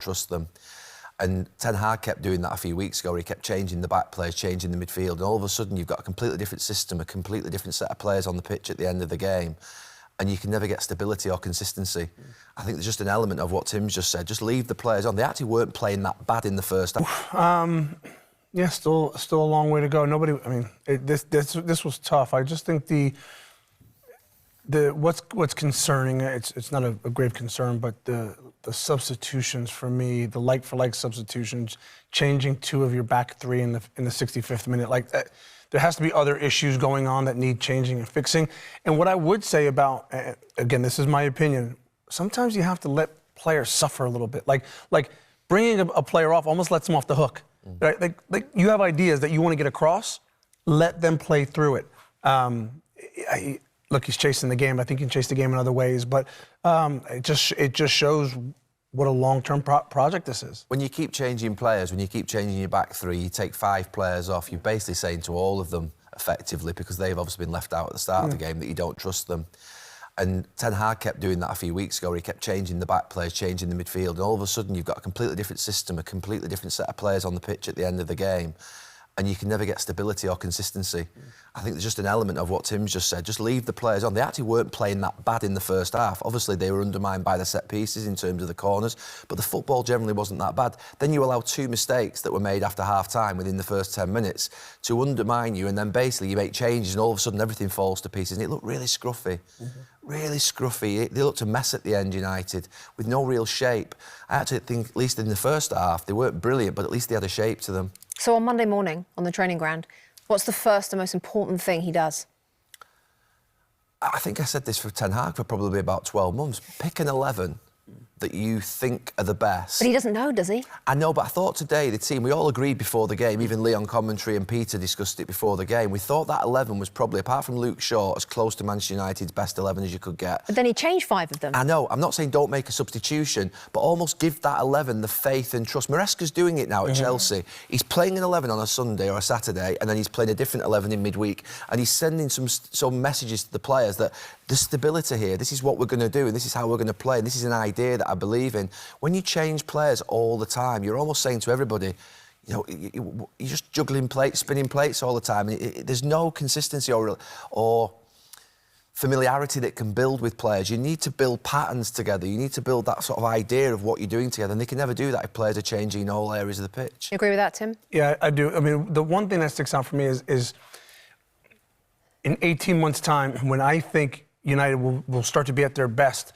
trust them. And Ten Hag kept doing that a few weeks ago, where he kept changing the back players, changing the midfield, and all of a sudden you've got a completely different system, a completely different set of players on the pitch at the end of the game, and you can never get stability or consistency. I think there's just an element of what Tim's just said. Just leave the players on. They actually weren't playing that bad in the first half. Yeah, still a long way to go. I mean, this was tough. I just think what's concerning, it's not a grave concern, but the substitutions for me, the like-for-like substitutions, changing two of your back three in the 65th minute, like that, there has to be other issues going on that need changing and fixing. And what I would say about, again, this is my opinion, sometimes you have to let players suffer a little bit. Like bringing a player off almost lets them off the hook. Right? Like you have ideas that you want to get across, let them play through it. Look, he's chasing the game. I think he can chase the game in other ways, but it just shows what a long-term project this is. When you keep changing players, when you keep changing your back three, you take 5 players off, you're basically saying to all of them, effectively, because they've obviously been left out at the start of the game, that you don't trust them. And Ten Hag kept doing that a few weeks ago, where he kept changing the back players, changing the midfield, and all of a sudden you've got a completely different system, a completely different set of players on the pitch at the end of the game, and you can never get stability or consistency. I think there's just an element of what Tim's just said. Just leave the players on. They actually weren't playing that bad in the first half. Obviously, they were undermined by the set pieces in terms of the corners, but the football generally wasn't that bad. Then you allow 2 mistakes that were made after half-time within the first 10 minutes to undermine you, and then basically you make changes and all of a sudden everything falls to pieces. And it looked really scruffy. Really scruffy. They looked a mess at the end, United, with no real shape. I actually think, at least in the first half, they weren't brilliant, but at least they had a shape to them. So on Monday morning, on the training ground, what's the first and most important thing he does? I think I said this for Ten Hag for probably about 12 months. Pick an 11 that you think are the best. But he doesn't know, does he? I know, but I thought today, the team, we all agreed before the game, even Lee on commentary and Peter discussed it before the game, we thought that 11 was probably, apart from Luke Shaw, as close to Manchester United's best 11 as you could get. But then he changed 5 of them. I know, I'm not saying don't make a substitution, but almost give that 11 the faith and trust. Maresca's doing it now at Chelsea. He's playing an 11 on a Sunday or a Saturday, and then he's playing a different 11 in midweek, and he's sending some messages to the players that there's stability here, this is what we're going to do, and this is how we're going to play, and this is an idea that I believe in. When you change players all the time, you're almost saying to everybody, you know, you're just juggling plates, spinning plates all the time. There's no consistency or familiarity that can build with players. You need to build patterns together. You need to build that sort of idea of what you're doing together, and they can never do that if players are changing in all areas of the pitch. You agree with that, Tim? Yeah, I do. I mean, the one thing that sticks out for me is in 18 months' time, when I think United will start to be at their best,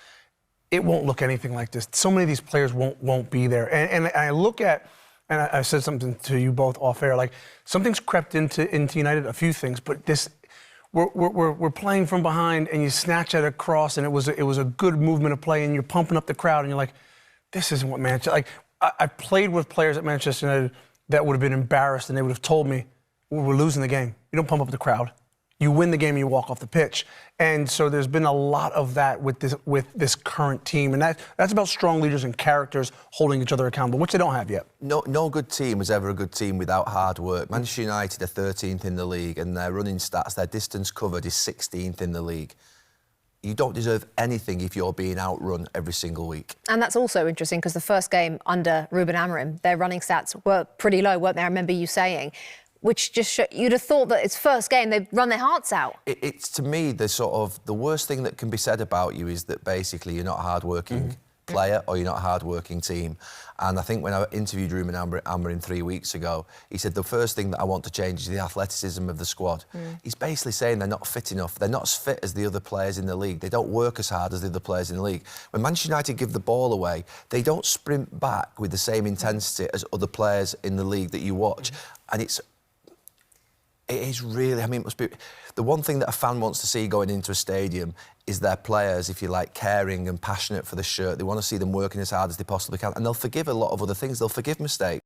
it won't look anything like this. So many of these players won't be there. And I look at, and I said something to you both off air, like something's crept into United, a few things, but this, we're playing from behind and you snatch at a cross and it was a good movement of play and you're pumping up the crowd and you're like, this isn't what Manchester, like I played with players at Manchester United that would have been embarrassed and they would have told me, we're losing the game. You don't pump up the crowd. You win the game and you walk off the pitch. And so there's been a lot of that with this current team. And that's about strong leaders and characters holding each other accountable, which they don't have yet. No good team was ever a good team without hard work. Manchester United are 13th in the league, and their running stats, their distance covered is 16th in the league. You don't deserve anything if you're being outrun every single week. And that's also interesting because the first game under Ruben Amorim, their running stats were pretty low, weren't they? I remember you saying. Which just you'd have thought that it's first game, they'd run their hearts out. It's to me, the worst thing that can be said about you is that basically you're not a hard-working player or you're not a hard-working team. And I think when I interviewed Ruben Amorim 3 weeks ago, he said the first thing that I want to change is the athleticism of the squad. He's basically saying they're not fit enough. They're not as fit as the other players in the league. They don't work as hard as the other players in the league. When Manchester United give the ball away, they don't sprint back with the same intensity as other players in the league that you watch. And it is really, I mean, it must be... The one thing that a fan wants to see going into a stadium is their players, if you like, caring and passionate for the shirt. They want to see them working as hard as they possibly can. And they'll forgive a lot of other things. They'll forgive mistakes.